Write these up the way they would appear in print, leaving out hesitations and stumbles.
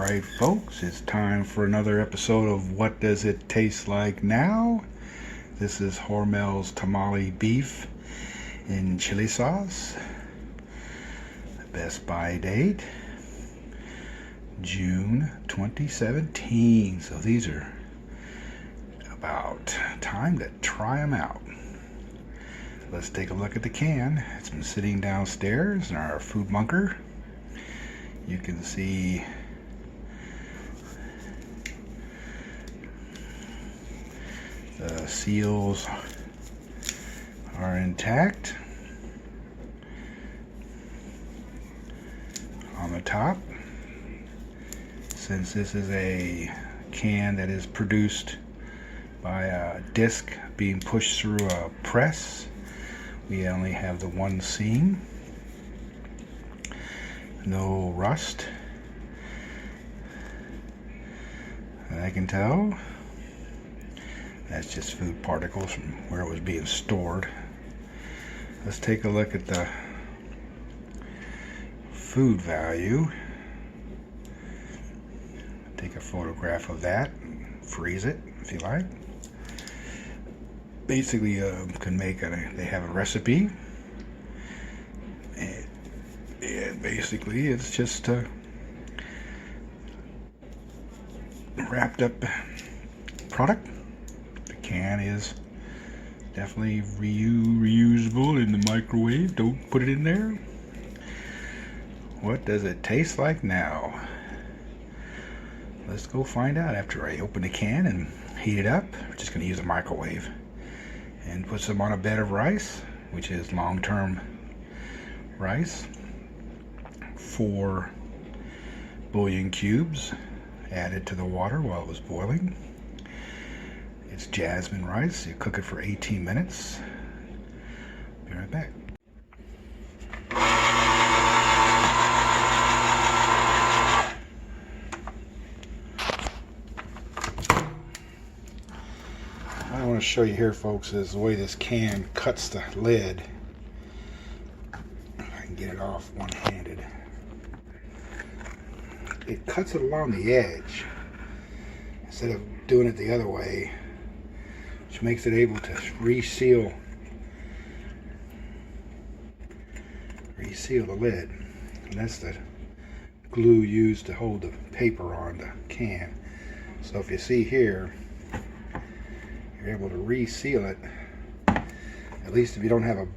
Alright folks, it's time for another episode of What Does It Taste Like Now? This is Hormel's tamale beef in chili sauce. Best by date, June 2017. So these are about time to try them out. Let's take a look at the can. It's been sitting downstairs in our food bunker. You can see the seals are intact on the top. Since this is a can that is produced by a disc being pushed through a press, we only have the one seam. No rust that I can tell. That's just food particles from where it was being stored. Let's take a look at the food value. Take a photograph of that, freeze it if you like. Basically, can make they have a recipe, and basically it's just wrapped up product. The can is definitely reusable in the microwave. Don't put it in there. What does it taste like now? Let's go find out after I open the can and heat it up. We're just going to use a microwave and put some on a bed of rice, which is long-term rice. 4 bouillon cubes added to the water while it was boiling. It's jasmine rice. You cook it for 18 minutes. Be right back. What I want to show you here, folks, is the way this can cuts the lid. If I can get it off one-handed. It cuts it along the edge instead of doing it the other way, which makes it able to reseal the lid. And that's the glue used to hold the paper on the can. So if you see here, you're able to reseal it. At least if you don't have a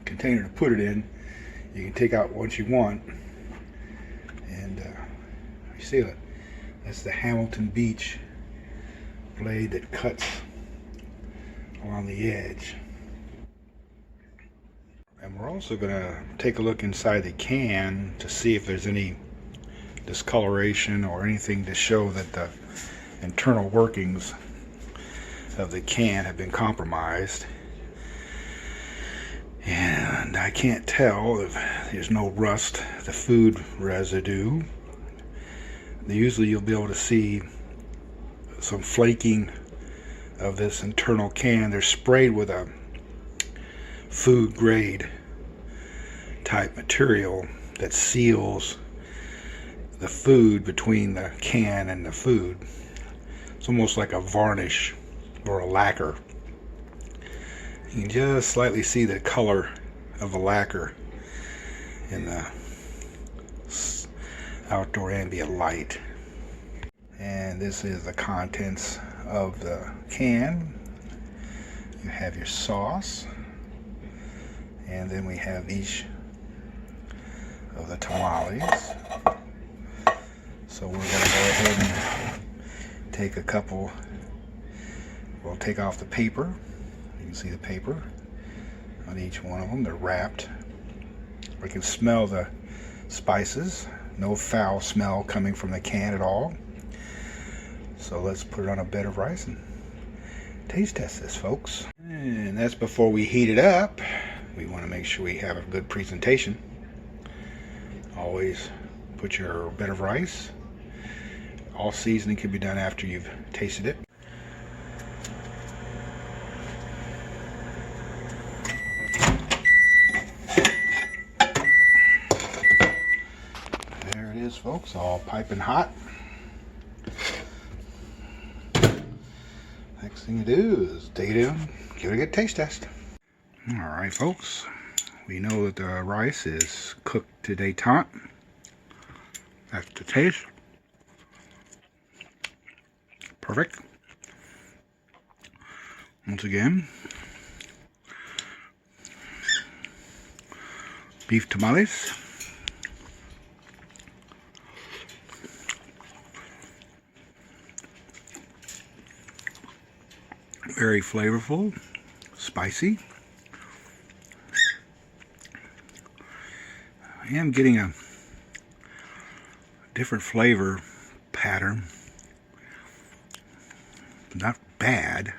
container to put it in, you can take out what you want and reseal it. That's the Hamilton Beach blade that cuts along the edge. And we're also going to take a look inside the can to see if there's any discoloration or anything to show that the internal workings of the can have been compromised. And I can't tell if there's no rust, the food residue. Usually you'll be able to see some flaking of this internal can. They're sprayed with a food grade type material that seals the food between the can and the food. It's almost like a varnish or a lacquer. You can just slightly see the color of the lacquer in the outdoor ambient light. And this is the contents of the can. You have your sauce, and then we have each of the tamales. So we're going to go ahead and take a couple. We'll take off the paper. You can see the paper on each one of them. They're wrapped. We can smell the spices. No foul smell coming from the can at all. So let's put it on a bed of rice and taste test this, folks. And that's before we heat it up. We want to make sure we have a good presentation. Always put your bed of rice. All seasoning can be done after you've tasted it. There it it is, folks, all piping hot. Next thing you do is take it in, give it a good taste test. Alright, folks, we know that the rice is cooked to détente. That's the taste. Perfect. Once again, beef tamales. Very flavorful, spicy. I am getting a different flavor pattern. Not bad.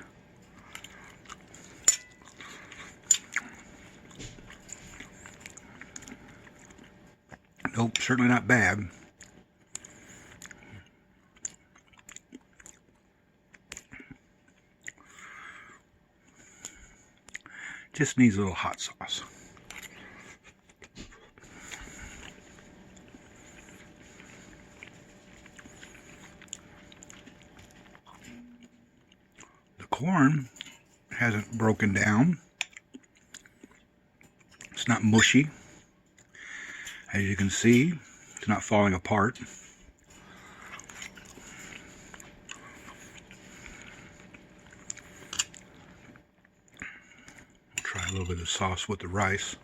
Nope, certainly not bad. Just needs a little hot sauce. The corn hasn't broken down. It's not mushy. As you can see, it's not falling apart. Try a little bit of sauce with the rice.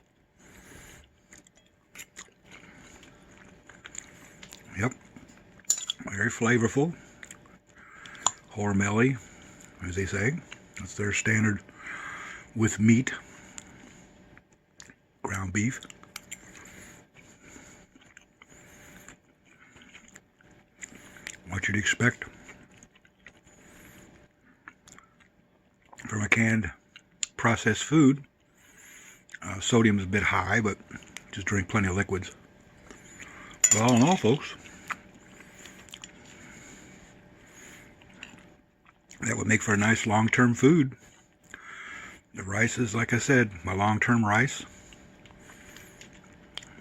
Yep, very flavorful. HORMEL, as they say. That's their standard with meat. Ground beef. What you'd expect from a canned processed food. Sodium is a bit high, but just drink plenty of liquids. But all in all, folks, that would make for a nice long-term food. The rice is, like I said, my long-term rice.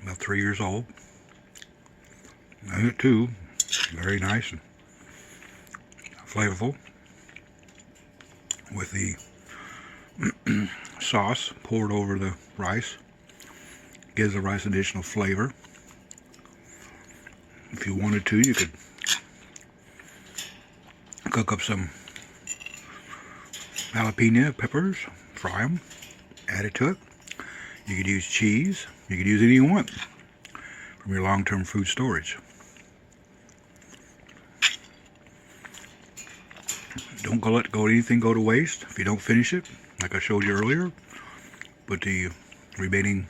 About 3 years old. And it too, very nice and flavorful. With the sauce poured over the rice, gives the rice additional flavor. If you wanted to, you could cook up some jalapeno peppers, fry them, add it to it. You could use cheese. You could use anything you want from your long-term food storage. Don't let anything go to waste if you don't finish it. Like I showed you earlier, put the remaining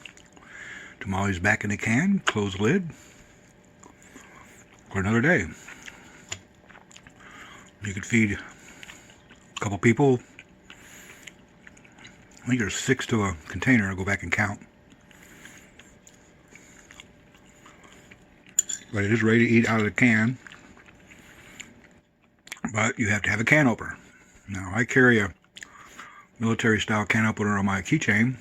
tamales back in the can, close the lid for another day. You could feed a couple people. I think there's 6 to a container. I'll go back and count. But it is ready to eat out of the can. But you have to have a can opener. Now, I carry a military-style can opener on my keychain.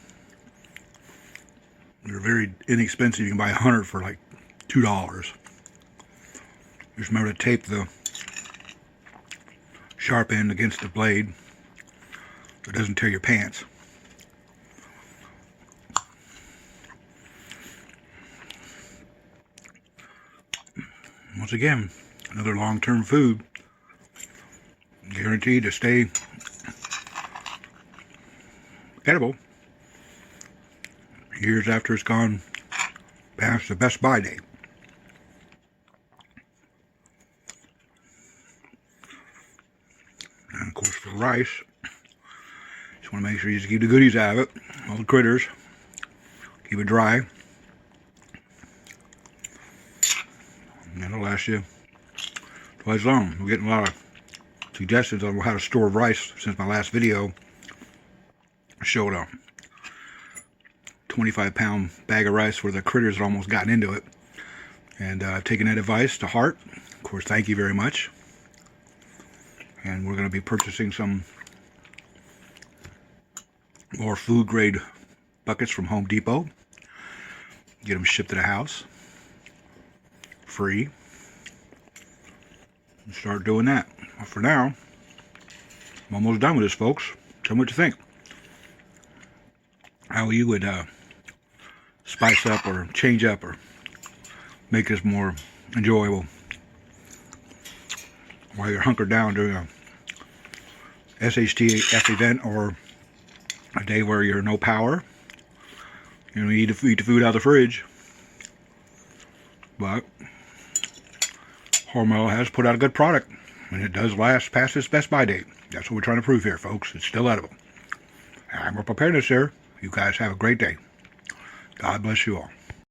They're very inexpensive. You can buy 100 for like $2. Just remember to tape the sharp end against the blade so it doesn't tear your pants. Once again, another long-term food, guaranteed to stay edible years after it's gone past the best buy date. And of course, for rice, just want to make sure you just keep the goodies out of it, all the critters. Keep it dry. And it'll last you twice as long. We're getting a lot of suggestions on how to store rice since my last video showed a 25-pound bag of rice where the critters had almost gotten into it. And I've taken that advice to heart. Of course, thank you very much. And we're going to be purchasing some more food-grade buckets from Home Depot. Get them shipped to the house. free, start doing that. But for now, I'm almost done with this, folks. Tell me what you think. How you would spice up or change up or make this more enjoyable while you're hunkered down during a SHTF event or a day where you're no power. You know, you eat the food out of the fridge. But HORMEL has put out a good product, and it does last past its best by date. That's what we're trying to prove here, folks. It's still edible. I'm more preparedness, sir. You guys have a great day. God bless you all.